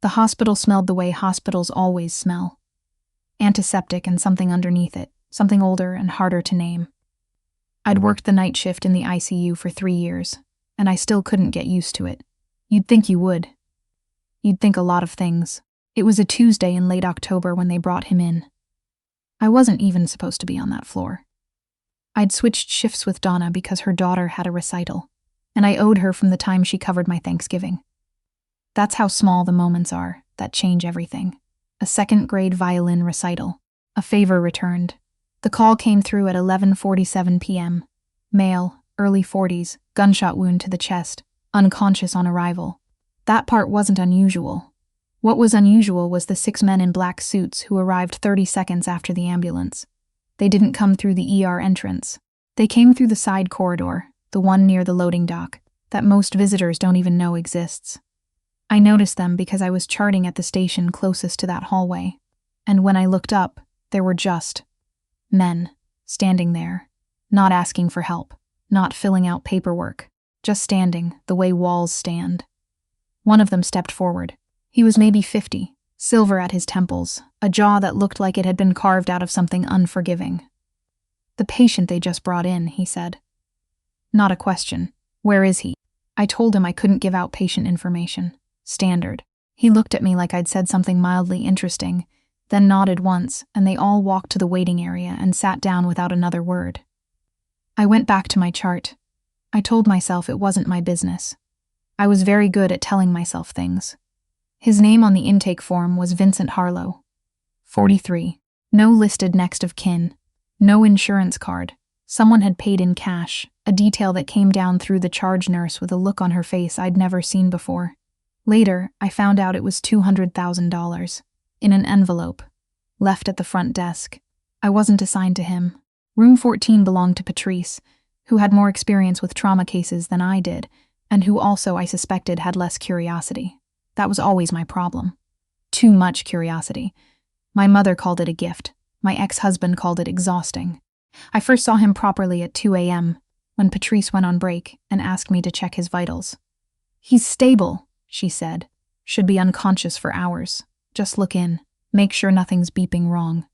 The hospital smelled the way hospitals always smell. Antiseptic and something underneath it, something older and harder to name. I'd worked the night shift in the ICU for 3 years, and I still couldn't get used to it. You'd think you would. You'd think a lot of things. It was a Tuesday in late October when they brought him in. I wasn't even supposed to be on that floor. I'd switched shifts with Donna because her daughter had a recital, and I owed her from the time she covered my Thanksgiving. That's how small the moments are that change everything. A second-grade violin recital. A favor returned. The call came through at 11:47 p.m. Male, early 40s, gunshot wound to the chest, unconscious on arrival. That part wasn't unusual. What was unusual was the 6 men in black suits who arrived 30 seconds after the ambulance. They didn't come through the ER entrance. They came through the side corridor, the one near the loading dock, that most visitors don't even know exists. I noticed them because I was charting at the station closest to that hallway, and when I looked up, there were just men, standing there, not asking for help, not filling out paperwork, just standing the way walls stand. One of them stepped forward. He was maybe 50, silver at his temples, a jaw that looked like it had been carved out of something unforgiving. "The patient they just brought in," he said. Not a question. "Where is he?" I told him I couldn't give out patient information. Standard. He looked at me like I'd said something mildly interesting, then nodded once, and they all walked to the waiting area and sat down without another word. I went back to my chart. I told myself it wasn't my business. I was very good at telling myself things. His name on the intake form was Vincent Harlow. 43. No listed next of kin. No insurance card. Someone had paid in cash, a detail that came down through the charge nurse with a look on her face I'd never seen before. Later, I found out it was $200,000, in an envelope, left at the front desk. I wasn't assigned to him. Room 14 belonged to Patrice, who had more experience with trauma cases than I did, and who also, I suspected, had less curiosity. That was always my problem. Too much curiosity. My mother called it a gift. My ex-husband called it exhausting. I first saw him properly at 2 a.m., when Patrice went on break and asked me to check his vitals. "He's stable," she said. "Should be unconscious for hours. Just look in. Make sure nothing's beeping wrong."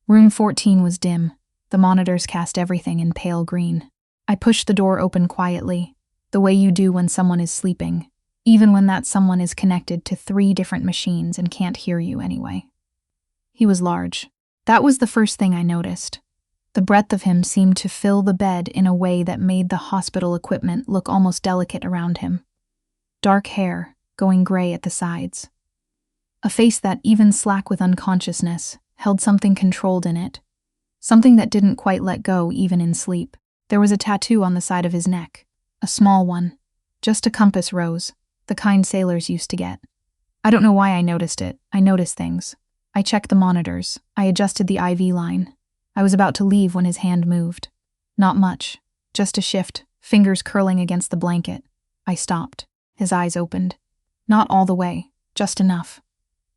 Room 14 was dim. The monitors cast everything in pale green. I pushed the door open quietly, the way you do when someone is sleeping, even when that someone is connected to 3 different machines and can't hear you anyway. He was large. That was the first thing I noticed. The breadth of him seemed to fill the bed in a way that made the hospital equipment look almost delicate around him. Dark hair, going gray at the sides. A face that, even slack with unconsciousness, held something controlled in it. Something that didn't quite let go even in sleep. There was a tattoo on the side of his neck. A small one. Just a compass rose, the kind sailors used to get. I don't know why I noticed it. I noticed things. I checked the monitors. I adjusted the IV line. I was about to leave when his hand moved. Not much. Just a shift, fingers curling against the blanket. I stopped. His eyes opened. Not all the way, just enough.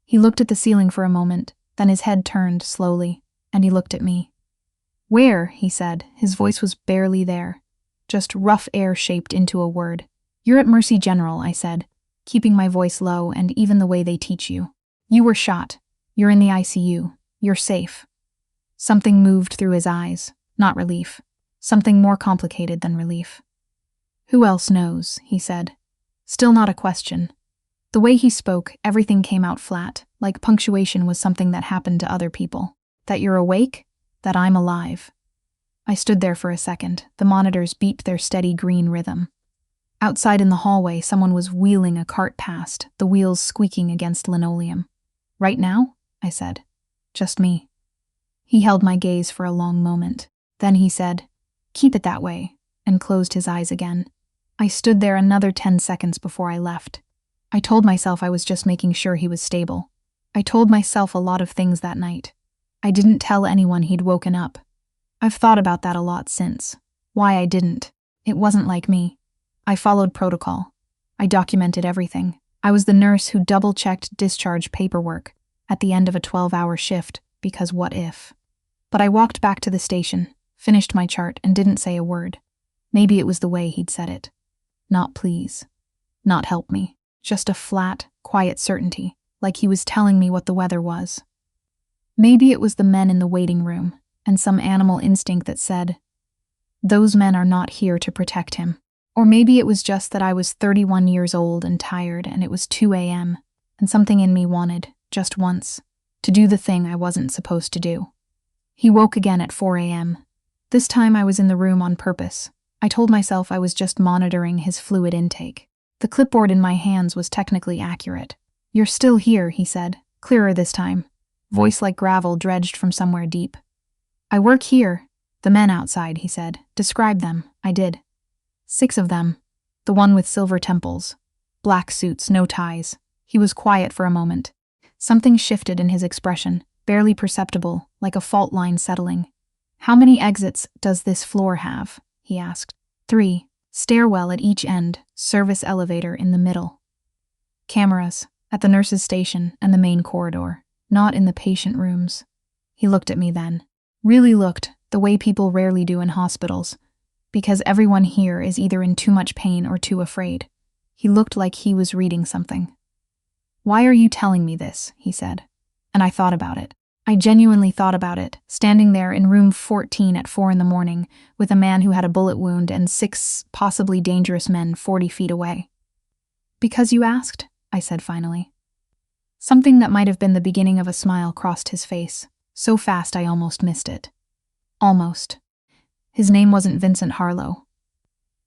He looked at the ceiling for a moment, then his head turned slowly, and he looked at me. "Where?" he said. His voice was barely there, just rough air shaped into a word. "You're at Mercy General," I said, keeping my voice low and even the way they teach you. "You were shot. You're in the ICU. You're safe." Something moved through his eyes, not relief. Something more complicated than relief. "Who else knows?" he said. Still not a question. The way he spoke, everything came out flat, like punctuation was something that happened to other people. That you're awake? That I'm alive. I stood there for a second. The monitors beeped their steady green rhythm. Outside in the hallway, someone was wheeling a cart past, the wheels squeaking against linoleum. "Right now?" I said. "Just me." He held my gaze for a long moment. Then he said, "Keep it that way," and closed his eyes again. I stood there another 10 seconds before I left. I told myself I was just making sure he was stable. I told myself a lot of things that night. I didn't tell anyone he'd woken up. I've thought about that a lot since. Why I didn't. It wasn't like me. I followed protocol. I documented everything. I was the nurse who double-checked discharge paperwork at the end of a 12-hour shift, because what if? But I walked back to the station, finished my chart, and didn't say a word. Maybe it was the way he'd said it. Not please. Not help me. Just a flat, quiet certainty. like he was telling me what the weather was. Maybe it was the men in the waiting room, and some animal instinct that said, "Those men are not here to protect him." Or maybe it was just that I was 31 years old and tired, and it was 2 a.m., and something in me wanted, just once, to do the thing I wasn't supposed to do. He woke again at 4 a.m. This time I was in the room on purpose. I told myself I was just monitoring his fluid intake. The clipboard in my hands was technically accurate. "You're still here," he said, clearer this time, voice like gravel dredged from somewhere deep. "I work here." "The men outside," he said. "Describe them." I did. 6 of them. The one with silver temples. Black suits, no ties. He was quiet for a moment. Something shifted in his expression, barely perceptible, like a fault line settling. "How many exits does this floor have?" he asked. 3. Stairwell at each end, service elevator in the middle. Cameras, at the nurse's station and the main corridor, not in the patient rooms. He looked at me then. Really looked, the way people rarely do in hospitals, because everyone here is either in too much pain or too afraid. He looked like he was reading something. "Why are you telling me this?" he said. And I thought about it. I genuinely thought about it, standing there in room 14 at 4 a.m. with a man who had a bullet wound and 6 possibly dangerous men 40 feet away. "Because you asked?" I said finally. Something that might have been the beginning of a smile crossed his face, so fast I almost missed it. Almost. His name wasn't Vincent Harlow.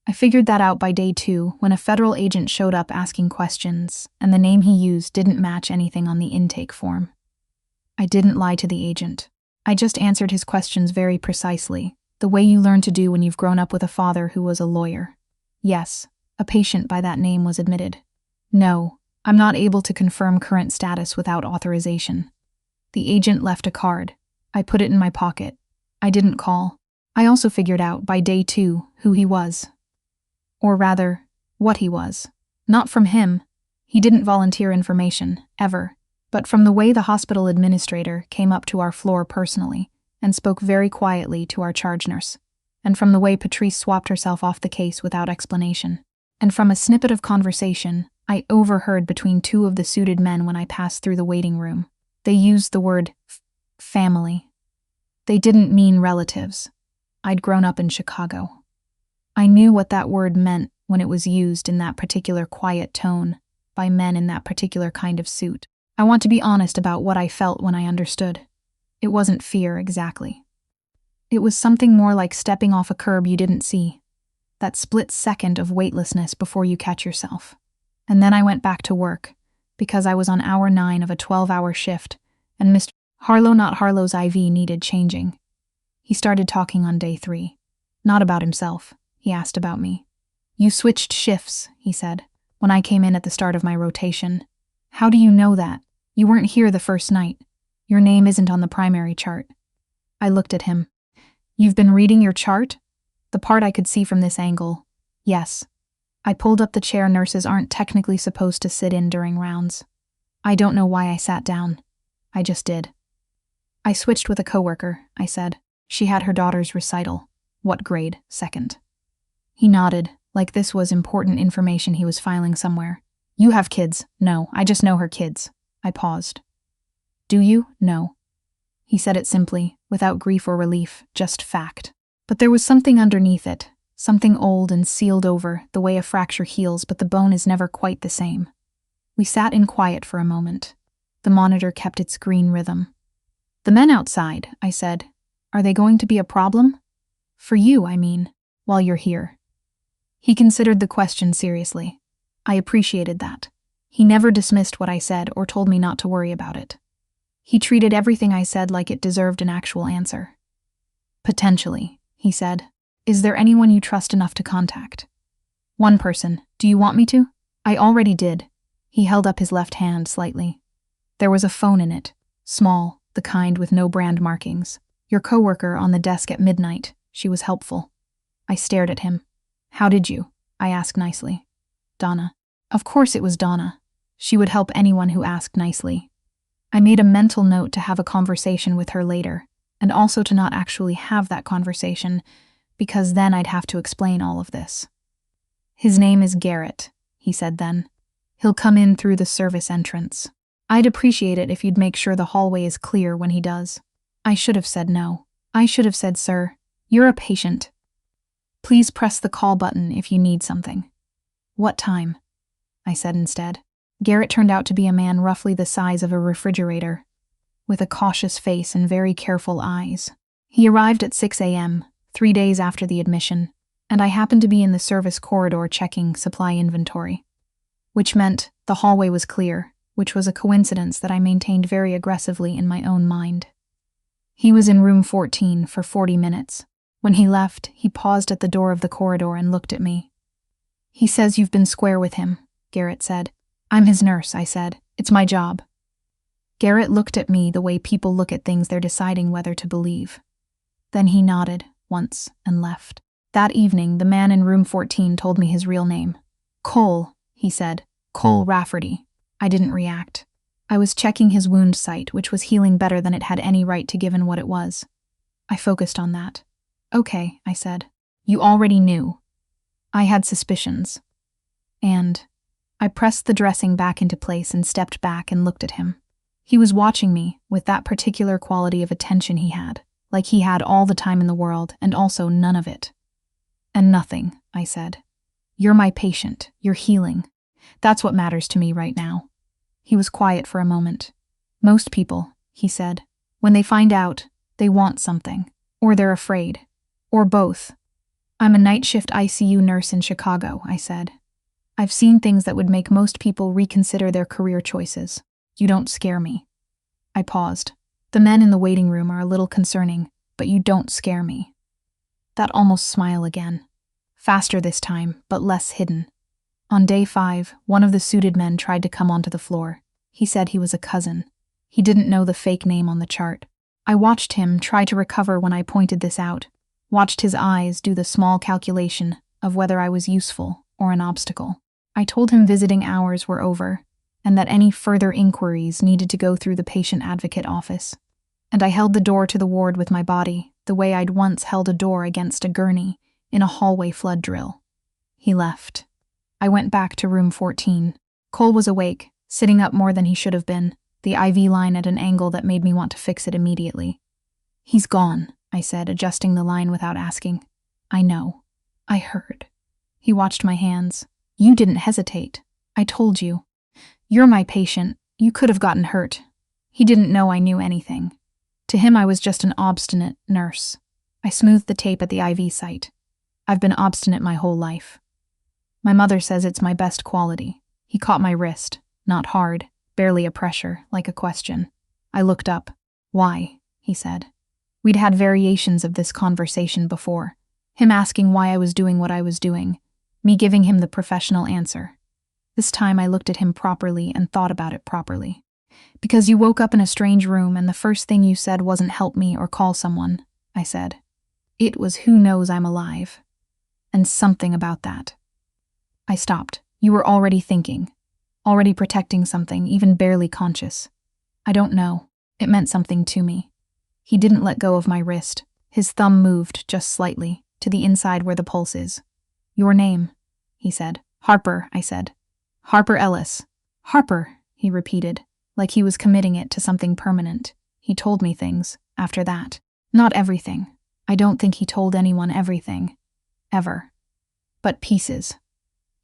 I figured that out by day 2 when a federal agent showed up asking questions, and the name he used didn't match anything on the intake form. I didn't lie to the agent. I just answered his questions very precisely, the way you learn to do when you've grown up with a father who was a lawyer. Yes, a patient by that name was admitted. "No, I'm not able to confirm current status without authorization." The agent left a card. I put it in my pocket. I didn't call. I also figured out by day 2 who he was. Or rather, what he was. Not from him. He didn't volunteer information, ever. But from the way the hospital administrator came up to our floor personally and spoke very quietly to our charge nurse, and from the way Patrice swapped herself off the case without explanation, and from a snippet of conversation I overheard between 2 of the suited men when I passed through the waiting room. They used the word family. They didn't mean relatives. I'd grown up in Chicago. I knew what that word meant when it was used in that particular quiet tone by men in that particular kind of suit. I want to be honest about what I felt when I understood. It wasn't fear, exactly. It was something more like stepping off a curb you didn't see. That split second of weightlessness before you catch yourself. And then I went back to work, because I was on hour 9 of a 12-hour shift, and Mr. Harlow, not Harlow's IV, needed changing. He started talking on day 3. Not about himself. He asked about me. "You switched shifts," he said, when I came in at the start of my rotation. "How do you know that? You weren't here the first night. Your name isn't on the primary chart." I looked at him. "You've been reading your chart?" The part I could see from this angle. Yes. I pulled up the chair nurses aren't technically supposed to sit in during rounds. I don't know why I sat down. I just did. "I switched with a coworker," I said. "She had her daughter's recital." "What grade?" "Second." He nodded, like this was important information he was filing somewhere. "You have kids?" "No, I just know her kids." I paused. "Do you?" "No." He said it simply, without grief or relief, just fact. But there was something underneath it, something old and sealed over, the way a fracture heals, but the bone is never quite the same. We sat in quiet for a moment. The monitor kept its green rhythm. "The men outside," I said, "are they going to be a problem? For you, I mean, while you're here." He considered the question seriously. I appreciated that. He never dismissed what I said or told me not to worry about it. He treated everything I said like it deserved an actual answer. "Potentially," he said. "Is there anyone you trust enough to contact?" "One person. Do you want me to?" "I already did." He held up his left hand slightly. There was a phone in it, small, the kind with no brand markings. "Your coworker on the desk at midnight. She was helpful." I stared at him. "How did you?" I asked nicely. "Donna." Of course it was Donna. She would help anyone who asked nicely. I made a mental note to have a conversation with her later, and also to not actually have that conversation, because then I'd have to explain all of this. "His name is Garrett," he said then. "He'll come in through the service entrance." I'd appreciate it if you'd make sure the hallway is clear when he does. I should have said no. I should have said, sir, you're a patient. Please press the call button if you need something. What time? I said instead. Garrett turned out to be a man roughly the size of a refrigerator, with a cautious face and very careful eyes. He arrived at 6 a.m., 3 days after the admission, and I happened to be in the service corridor checking supply inventory, which meant the hallway was clear, which was a coincidence that I maintained very aggressively in my own mind. He was in room 14 for 40 minutes. When he left, he paused at the door of the corridor and looked at me. He says you've been square with him, Garrett said. I'm his nurse, I said. It's my job. Garrett looked at me the way people look at things they're deciding whether to believe. Then he nodded once and left. That evening, the man in room 14 told me his real name. Cole, he said. Cole Rafferty. I didn't react. I was checking his wound site, which was healing better than it had any right to given what it was. I focused on that. Okay, I said. You already knew. I had suspicions. And I pressed the dressing back into place and stepped back and looked at him. He was watching me with that particular quality of attention he had, like he had all the time in the world and also none of it. And nothing, I said. You're my patient. You're healing. That's what matters to me right now. He was quiet for a moment. Most people, he said, when they find out, they want something, or they're afraid, or both. I'm a night shift ICU nurse in Chicago, I said. I've seen things that would make most people reconsider their career choices. You don't scare me. I paused. The men in the waiting room are a little concerning, but you don't scare me. That almost smile again. Faster this time, but less hidden. On day 5, one of the suited men tried to come onto the floor. He said he was a cousin. He didn't know the fake name on the chart. I watched him try to recover when I pointed this out, watched his eyes do the small calculation of whether I was useful or an obstacle. I told him visiting hours were over, and that any further inquiries needed to go through the patient advocate office. And I held the door to the ward with my body, the way I'd once held a door against a gurney in a hallway flood drill. He left. I went back to room 14. Cole was awake, sitting up more than he should have been, the IV line at an angle that made me want to fix it immediately. He's gone, I said, adjusting the line without asking. I know. I heard. He watched my hands. You didn't hesitate. I told you. You're my patient. You could have gotten hurt. He didn't know I knew anything. To him, I was just an obstinate nurse. I smoothed the tape at the IV site. I've been obstinate my whole life. My mother says it's my best quality. He caught my wrist, not hard, barely a pressure, like a question. I looked up. Why? He said. We'd had variations of this conversation before. Him asking why I was doing what I was doing, me giving him the professional answer. This time I looked at him properly and thought about it properly. Because you woke up in a strange room and the first thing you said wasn't help me or call someone, I said. It was who knows I'm alive. And something about that. I stopped. You were already thinking. Already protecting something, even barely conscious. I don't know. It meant something to me. He didn't let go of my wrist. His thumb moved, just slightly, to the inside where the pulse is. Your name, he said. Harper, I said. Harper Ellis. Harper, he repeated, like he was committing it to something permanent. He told me things, after that. Not everything. I don't think he told anyone everything. Ever. But pieces.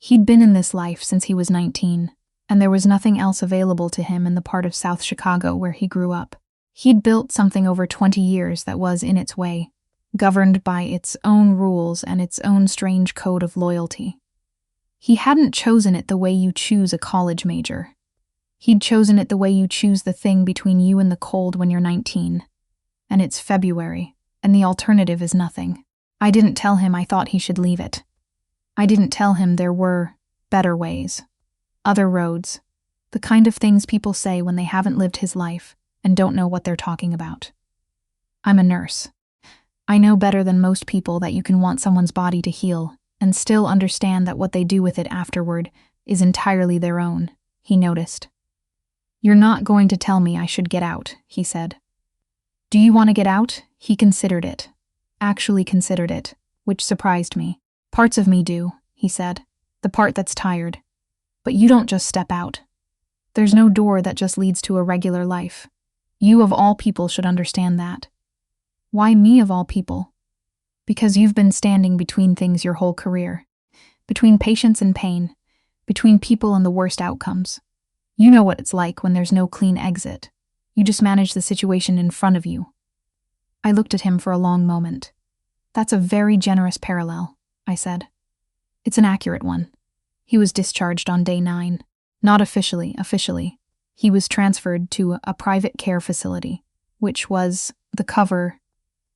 He'd been in this life since he was 19, and there was nothing else available to him in the part of South Chicago where he grew up. He'd built something over 20 years that was in its way, governed by its own rules and its own strange code of loyalty. He hadn't chosen it the way you choose a college major. He'd chosen it the way you choose the thing between you and the cold when you're 19. And it's February, and the alternative is nothing. I didn't tell him I thought he should leave it. I didn't tell him there were better ways, other roads, the kind of things people say when they haven't lived his life and don't know what they're talking about. I'm a nurse. I know better than most people that you can want someone's body to heal and still understand that what they do with it afterward is entirely their own, he noticed. You're not going to tell me I should get out, he said. Do you want to get out? He considered it. Actually considered it, which surprised me. Parts of me do, he said. The part that's tired. But you don't just step out. There's no door that just leads to a regular life. You of all people should understand that. Why me of all people? Because you've been standing between things your whole career. Between patience and pain. Between people and the worst outcomes. You know what it's like when there's no clean exit. You just manage the situation in front of you. I looked at him for a long moment. That's a very generous parallel, I said. It's an accurate one. He was discharged on day 9. Not officially. He was transferred to a private care facility, which was the cover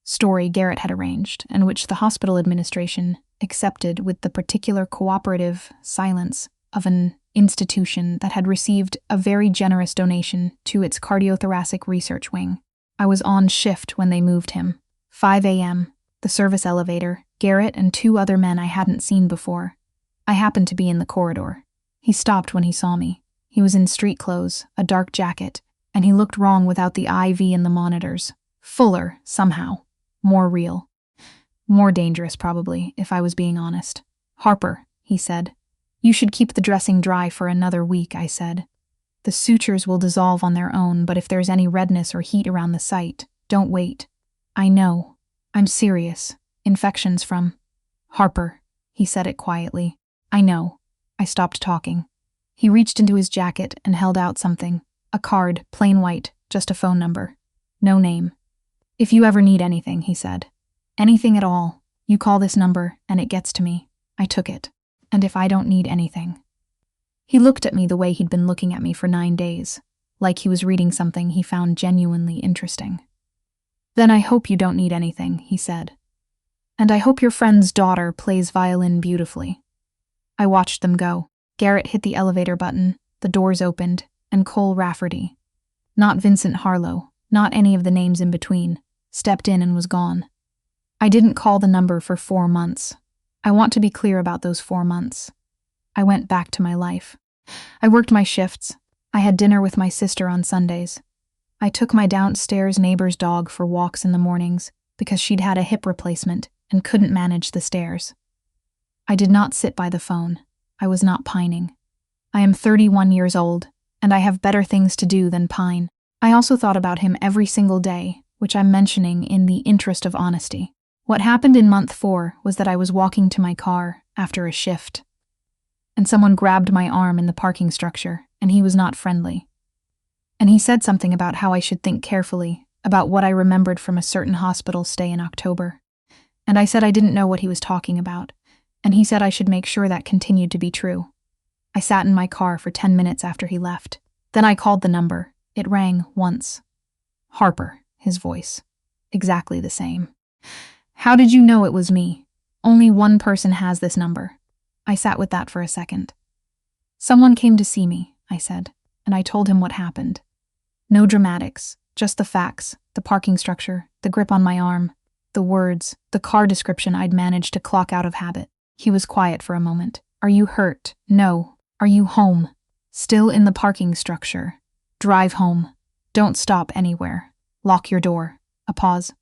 story Garrett had arranged, and which the hospital administration accepted with the particular cooperative silence of an institution that had received a very generous donation to its cardiothoracic research wing. I was on shift when they moved him. 5 a.m., the service elevator, Garrett and 2 other men I hadn't seen before. I happened to be in the corridor. He stopped when he saw me. He was in street clothes, a dark jacket, and he looked wrong without the IV and the monitors. Fuller, somehow. More real. More dangerous, probably, if I was being honest. "Harper," he said. "You should keep the dressing dry for another week," I said. "The sutures will dissolve on their own, but if there's any redness or heat around the site, don't wait." "I know. I'm serious. Infections from—" "Harper," he said it quietly. "I know." I stopped talking. He reached into his jacket and held out something. A card, plain white, just a phone number. No name. "If you ever need anything," he said. "Anything at all, you call this number and it gets to me." I took it. "And if I don't need anything?" He looked at me the way he'd been looking at me for 9 days, like he was reading something he found genuinely interesting. "Then I hope you don't need anything," he said. "And I hope your friend's daughter plays violin beautifully." I watched them go. Garrett hit the elevator button, the doors opened, and Cole Rafferty, not Vincent Harlow, not any of the names in between, stepped in and was gone. I didn't call the number for 4 months. I want to be clear about those 4 months. I went back to my life. I worked my shifts. I had dinner with my sister on Sundays. I took my downstairs neighbor's dog for walks in the mornings because she'd had a hip replacement and couldn't manage the stairs. I did not sit by the phone. I was not pining. I am 31 years old, and I have better things to do than pine. I also thought about him every single day, which I'm mentioning in the interest of honesty. What happened in month 4 was that I was walking to my car after a shift, and someone grabbed my arm in the parking structure, and he was not friendly. And he said something about how I should think carefully about what I remembered from a certain hospital stay in October. And I said I didn't know what he was talking about, and he said I should make sure that continued to be true. I sat in my car for 10 minutes after he left. Then I called the number. It rang once. "Harper," his voice. Exactly the same. "How did you know it was me? Only one person has this number." I sat with that for a second. "Someone came to see me," I said, and I told him what happened. No dramatics, just the facts, the parking structure, the grip on my arm, the words, the car description I'd managed to clock out of habit. He was quiet for a moment. "Are you hurt?" "No." "Are you home?" "Still in the parking structure." "Drive home. Don't stop anywhere. Lock your door." A pause.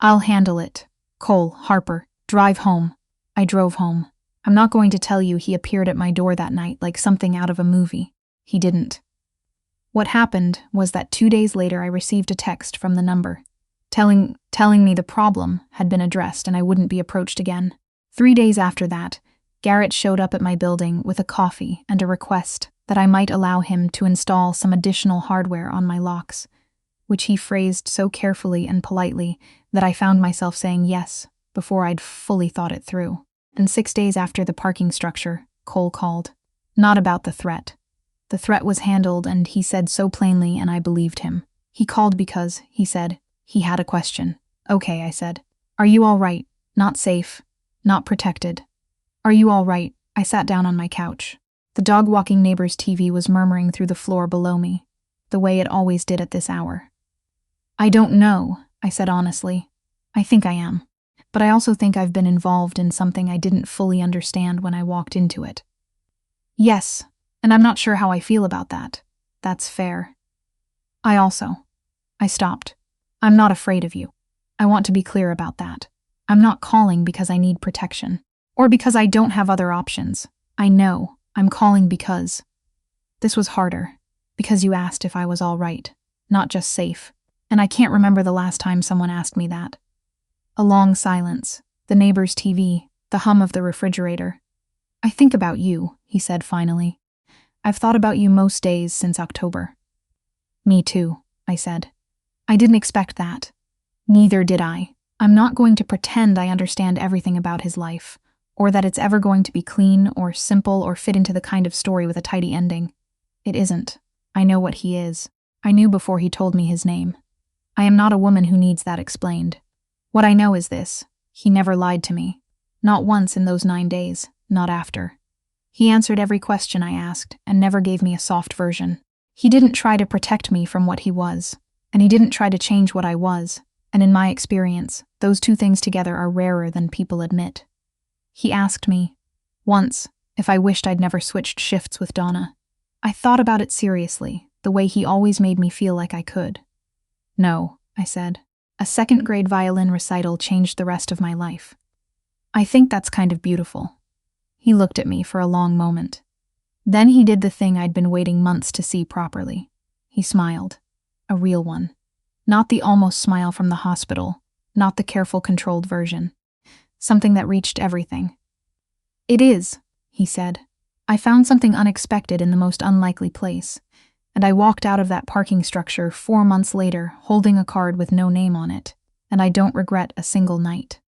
"I'll handle it. Cole, Harper, drive home." I drove home. I'm not going to tell you he appeared at my door that night like something out of a movie. He didn't. What happened was that 2 days later I received a text from the number, telling me the problem had been addressed and I wouldn't be approached again. 3 days after that, Garrett showed up at my building with a coffee and a request that I might allow him to install some additional hardware on my locks, which he phrased so carefully and politely that I found myself saying yes before I'd fully thought it through. And 6 days after the parking structure, Cole called. Not about the threat. The threat was handled, and he said so plainly, and I believed him. He called because, he said, he had a question. "Okay," I said. "Are you all right? Not safe. Not protected. Are you all right?" I sat down on my couch. The dog-walking neighbor's TV was murmuring through the floor below me, the way it always did at this hour. "I don't know," I said honestly. "I think I am. But I also think I've been involved in something I didn't fully understand when I walked into it." "Yes, and I'm not sure how I feel about that. That's fair." I stopped. "I'm not afraid of you. I want to be clear about that. I'm not calling because I need protection, or because I don't have other options. I know. I'm calling because..." This was harder. Because you asked if I was all right, not just safe. And I can't remember the last time someone asked me that. A long silence, the neighbor's TV, the hum of the refrigerator. I think about you, he said finally. I've thought about you most days since October. Me too, I said. I didn't expect that. Neither did I. I'm not going to pretend I understand everything about his life, or that it's ever going to be clean or simple or fit into the kind of story with a tidy ending. It isn't. I know what he is. I knew before he told me his name. I am not a woman who needs that explained. What I know is this: he never lied to me. Not once in those 9 days, not after. He answered every question I asked and never gave me a soft version. He didn't try to protect me from what he was, and he didn't try to change what I was, and in my experience, those two things together are rarer than people admit. He asked me, once, if I wished I'd never switched shifts with Donna. I thought about it seriously, the way he always made me feel like I could. No, I said. A second-grade violin recital changed the rest of my life. I think that's kind of beautiful. He looked at me for a long moment. Then he did the thing I'd been waiting months to see properly. He smiled. A real one. Not the almost smile from the hospital, not the careful, controlled version. Something that reached everything. It is, he said. I found something unexpected in the most unlikely place, and I walked out of that parking structure 4 months later holding a card with no name on it, and I don't regret a single night.